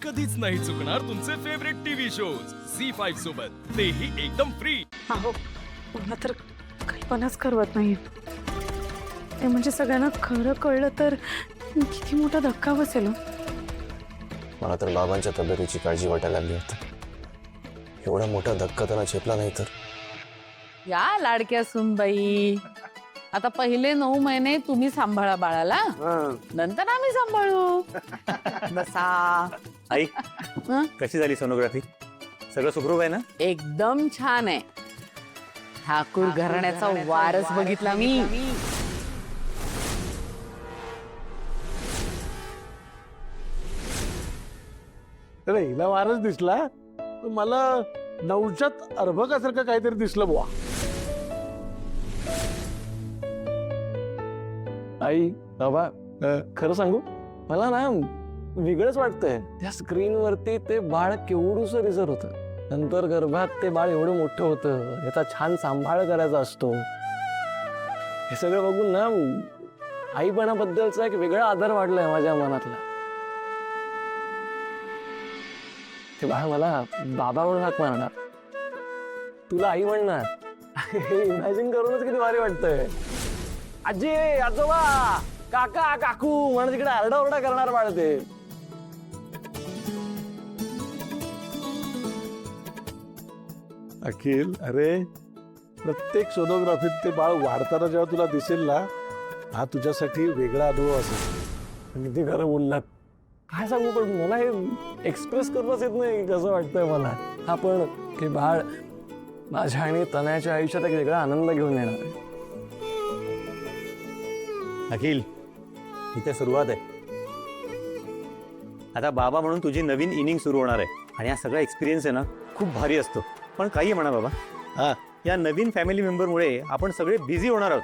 कधीच नाही चुकणार तुमचे फेवरेट टीव्ही शोज झी5 सोबत, तेही एकदम फ्री. अहो मला तर कल्पनाच करवत नाही. ते म्हणजे सगळ्यांना खरं कळलं तर किती मोठा धक्का बसेल हो. मला तर बाबांच्या तब्येतीची काळजी वाटायला लागली आता. एवढा मोठा धक्का त्यांना झेपला नाही तर. या लाडक्या सुनबाई, आता पहिले 9 महिने तुम्ही सांभाळा बाळाला, नंतर आम्ही सांभाळू. बसा. आई हं? कशी झाली सोनोग्राफी? सगळं सुखरूप आहे ना? एकदम छान आहे. ठाकूर घराण्याचा वारस बघितला मी. अरे हिला वारच दिसला, तर मला नवजात अर्भकासारखं काहीतरी दिसलं बुवा. आई बाबा, खरं सांगू, मला ना वेगळंच वाटतंय. त्या स्क्रीनवरती ते बाळ केवढूसं दिसत होतं, नंतर गर्भात ते बाळ एवढं मोठं होतं, याचा छान सांभाळ करायचा असतो. हे सगळं बघून ना आईपणाबद्दलचा एक वेगळा आदर वाढलाय माझ्या मनातला. ते बाळ मला बाबा म्हणून हाक मारणार, तुला आई म्हणणार. हे इमॅजिन करूनच किती भारी वाटतंय. आजी, आजोबा, काका, काकू म्हणून तिकडे आरडाओरडा करणार बाळ ते. अखिल, अरे प्रत्येक सोनोग्राफीत ते बाळ वाढताना जेव्हा तुला दिसेल ना, हा तुझ्यासाठी वेगळा अनुभव असेल. किती खरं बोललात. काय सांगू, पण मला हे एक्सप्रेस करताच येत नाही कसं वाटतंय मला. हा पण हे बाळ माझ्या आणि तनयाच्या आयुष्यात एक वेगळा आनंद घेऊन येणार आहे. अखिल, इथे सुरुवात आहे. आता बाबा म्हणून तुझी नवीन इनिंग सुरू होणार आहे आणि हा सगळा एक्सपिरियन्स आहे ना, खूप भारी असतो. पण काही म्हणा बाबा, हा, या नवीन फॅमिली मेंबरमुळे आपण सगळे बिझी होणार आहोत.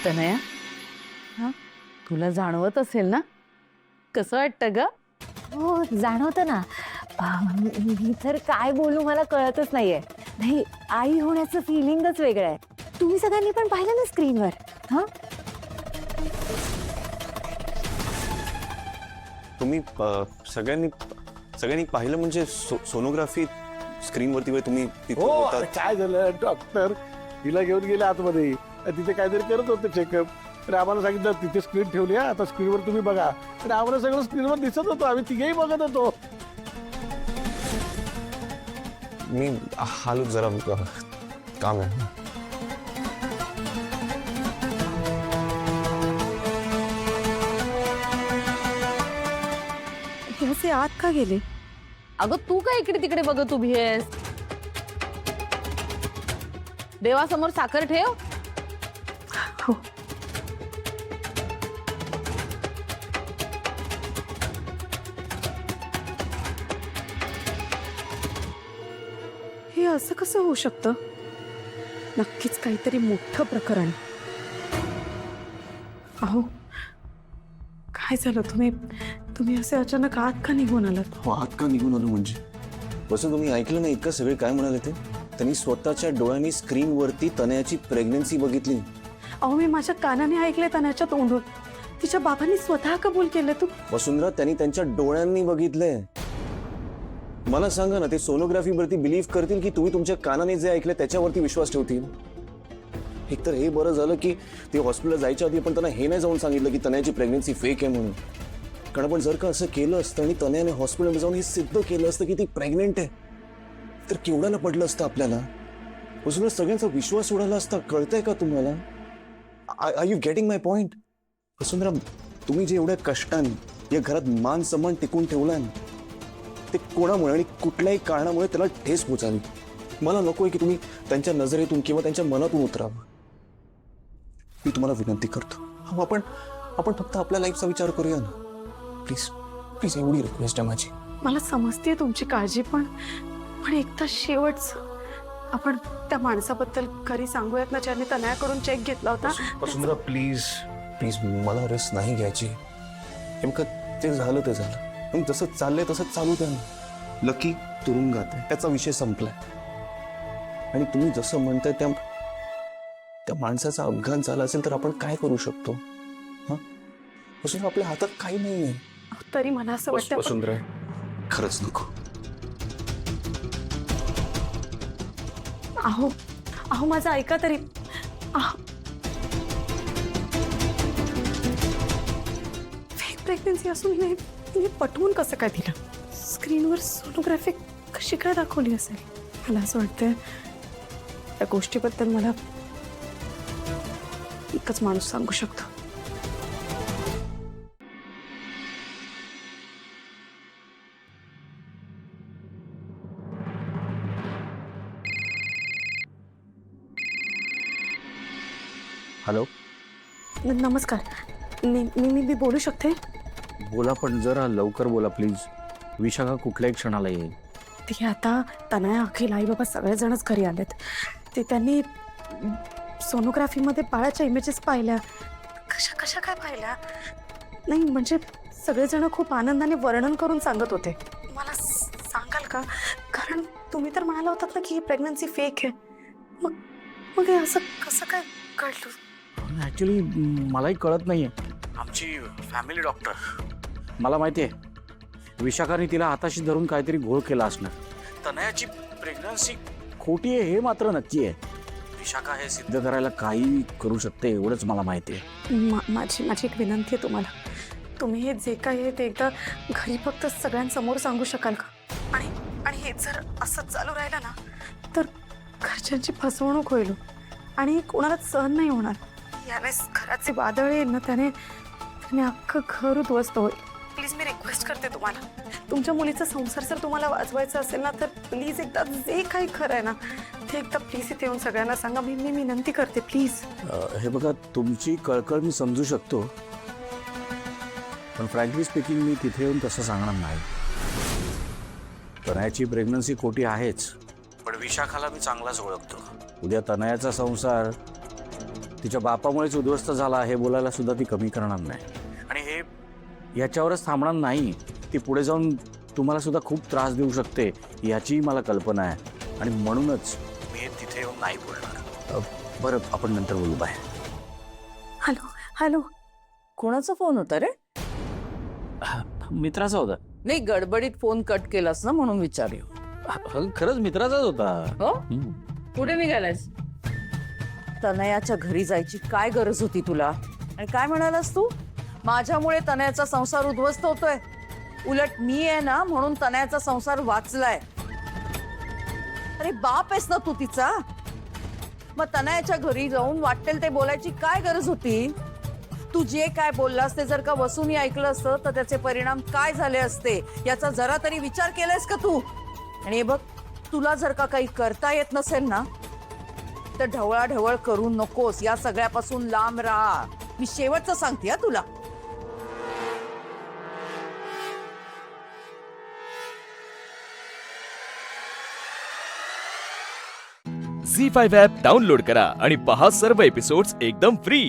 तनया, तुला जाणवत असेल ना, कसं वाटतं ग? हो, जाणवतं ना. मी तर काय बोलू मला कळतच नाहीये. नाही, आई होण्याचं फिलिंगच वेगळं आहे. तुम्ही सगळ्यांनी पण पाहिलं ना स्क्रीनवर. हा, तुम्ही सगळ्यांनी पाहिलं म्हणजे सोनोग्राफी स्क्रीनवरती तुम्ही तिथे हो, होतात. अरे काय झालं, डॉक्टर हिला घेऊन गेले आतमध्ये. तिथे काहीतरी करत होते चेकअप. तर आम्हाला सांगितलं तिथे स्क्रीन ठेवली, आता स्क्रीनवर तुम्ही बघा. तर आम्हाला सगळं स्क्रीनवर दिसत होतो, आम्ही तिघेही बघत होतो. मी हाल जरा काम आहे. हे असे आत का गेले? अगं तू काय इकडे तिकडे बघत उभी आहेस? देवासमोर साखर ठेव. हो. हे असं कसं होऊ शकतं? नक्कीच काहीतरी मोठं प्रकरण. अहो काय झालं, तुम्ही असे अचानक आत का निघून आलात? हो, आत का निघून आलो म्हणजे? बसून तुम्ही ऐकलं नाही का सगळे काय म्हणाले ते? त्यांनी स्वतःच्या डोळ्यांनी स्क्रीनवरती तनयाची प्रेग्नन्सी बघितली. अहो मी माझ्या कानाने ऐकले तनयाच्या तोंडून. तिच्या बाबांनी स्वतः कबूल केलं. तू वसुंधरा, त्यांनी त्यांच्या डोळ्यांनी बघितलंय. मला सांगा ना, ते सोनोग्राफी वरती बिलीव्ह करतील की तुम्ही तुमच्या कानाने जे ऐकलं त्याच्यावरती विश्वास ठेवतील? एकतर हे बरं झालं की ते हॉस्पिटलला जायच्या आधी पण त्यांना हे नाही जाऊन सांगितलं की तनयाची प्रेग्नन्सी फेक आहे म्हणून. कारण आपण जर का असं केलं असतं आणि तनयाने हॉस्पिटलमध्ये जाऊन हे सिद्ध केलं असतं की ती प्रेग्नेंट आहे, तर केवढ्याला पडलं असतं आपल्याला. वसुंधरा, सगळ्यांचा विश्वास उडाला असता. कळतंय का तुम्हाला? Are you getting my point? Vasundhara, तुम्ही जे एवढ्या कष्टाने या घरात मान सन्मान टिकून ठेवलाय ते कोणामुळे आणि कुठल्याही कारणामुळे त्याला ठेस पोचावी. मला नकोय की तुम्ही त्यांच्या नजरेतून किंवा त्यांच्या मनातून उतरावं. मी तुम्हाला विनंती करतो, आपण फक्त आपल्या लाईफचा विचार करूया ना. प्लीज प्लीज, एवढी रिक्वेस्ट आहे माझी. मला समजते तुमची काळजी, पण एकदा शेवटचं आपण त्या माणसाबद्दल खरी सांगूयात ना, ज्याने तनयाकडून चेक घेतला होता. वसुंधरा, प्लीज प्लीज, मला रिस्क नाही घ्यायची. नेमकं ते झालं ते झालं. मग जसं चाललंय तसं चालू द्या ना. लकी तुरुंगात आहे, त्याचा विषय संपलाय. आणि तुम्ही जसं म्हणताय त्या माणसाचा अपघात झाला असेल तर आपण काय करू शकतो? हा, वसुंधरा आपल्या हातात काही नाहीये. तरी मला असं वाटतं वसुंधरा खरंच नको. अहो अहो माझं ऐका तरी. फेक प्रेग्नन्सी असून हिने पटवून कसं काय दिलं? स्क्रीनवर सोनोग्राफी कशी काय दाखवली असेल? मला असं वाटतंय त्या गोष्टीबद्दल मला एकच माणूस सांगू शकतो. हॅलो, नमस्कार. मी बोलू शकते? बोला पण जरा लवकर बोला प्लीज. विशाखा कुठल्याही क्षणाला येईल. ती आता तनया, अखिल, आई बाबा सगळेजणच घरी आलेत. ते त्यांनी सोनोग्राफीमध्ये बाळाच्या इमेजेस पाहिल्या. कशा काय पाहिल्या? नाही म्हणजे सगळेजण खूप आनंदाने वर्णन करून सांगत होते. मला सांगाल का? कारण तुम्ही तर म्हणाला होतात ना की ही प्रेग्नन्सी फेक आहे. मग हे असं कसं काय कळलं? ॲक्च्युली मलाही कळत नाहीये. आमची फॅमिली डॉक्टर, मला माहिती आहे विशाखाने तिला हाताशी धरून काहीतरी घोळ केला असणार. तनयाची प्रेग्नन्सी खोटी आहे हे मात्र नक्की आहे. विशाखा हे सिद्ध करायला काही करू शकते एवढंच मला माहिती आहे. माझी एक विनंती आहे तुम्हाला. तुम्ही हे जे काय आहे ते एकदा घरी फक्त सगळ्यांसमोर सांगू शकाल का? आणि हे जर असंच चालू राहिलं ना तर घरच्यांची फसवणूक होईल आणि कोणालाच सहन नाही होणार. यावेळेस घराचे वादळ येईल ना त्याने अख्खं घर उद्ध्वस्त होईल. प्लीज मी रिक्वेस्ट करते तुम्हाला, तुमच्या मुलीचा संसार जर तुम्हाला वाचवायचा असेल ना तर प्लीज एकदा जे काही खरं आहे ना ते एकदा प्लीज इथे येऊन सगळ्यांना सांगा. मी विनंती करते प्लीज. हे बघा, तुमची कळकळ मी समजू शकतो, पण फ्रँकली स्पीकिंग मी तिथे येऊन तसं सांगणार नाही. तनयाची प्रेग्नन्सी खोटी आहेच, पण विशाखाला मी चांगलाच ओळखतो. उद्या तनयाचा संसार तिच्या बापामुळेच उद्ध्वस्त झाला हे बोलायला सुद्धा ती कमी करणार नाही. आणि हे याच्यावरच थांबणार नाही, ती पुढे जाऊन तुम्हाला सुद्धा खूप त्रास देऊ शकते याची मला कल्पना आहे. आणि म्हणूनच मी हे तिथे येऊन नाही बोलणार. बरं, आपण नंतर बोलू. बाय. हॅलो. कोणाचा फोन होता रे? मित्राचा होता. नाही, गडबडीत फोन कट केलास ना म्हणून विचारलं. खरंच मित्राचाच होता. हो, कुठे निघालायस? तनयाच्या घरी जायची काय गरज होती तुला? आणि काय म्हणालास तू? माझ्यामुळे तनयाचा संसार उद्ध्वस्त होतोय. उलट मी आहे ना म्हणून तनयाचा संसार वाचलाय. अरे बाप आहेस ना तू तिचा. मग तनयाच्या घरी जाऊन वाटेल ते बोलायची काय गरज होती? तू जे काय बोललास ते जर का वसूनी ऐकलं असतं तर त्याचे परिणाम काय झाले असते याचा जरा तरी विचार केलायस का तू? आणि हे बघ, तुला जर का काही करता येत नसेल ना तर ढवळाढवळ करू नकोस. या सगळ्यापासून लांब राहा. मी शेवटचं सांगते हा तुला. झी 5 ॲप डाउनलोड करा आणि पहा सर्व एपिसोड्स एकदम फ्री.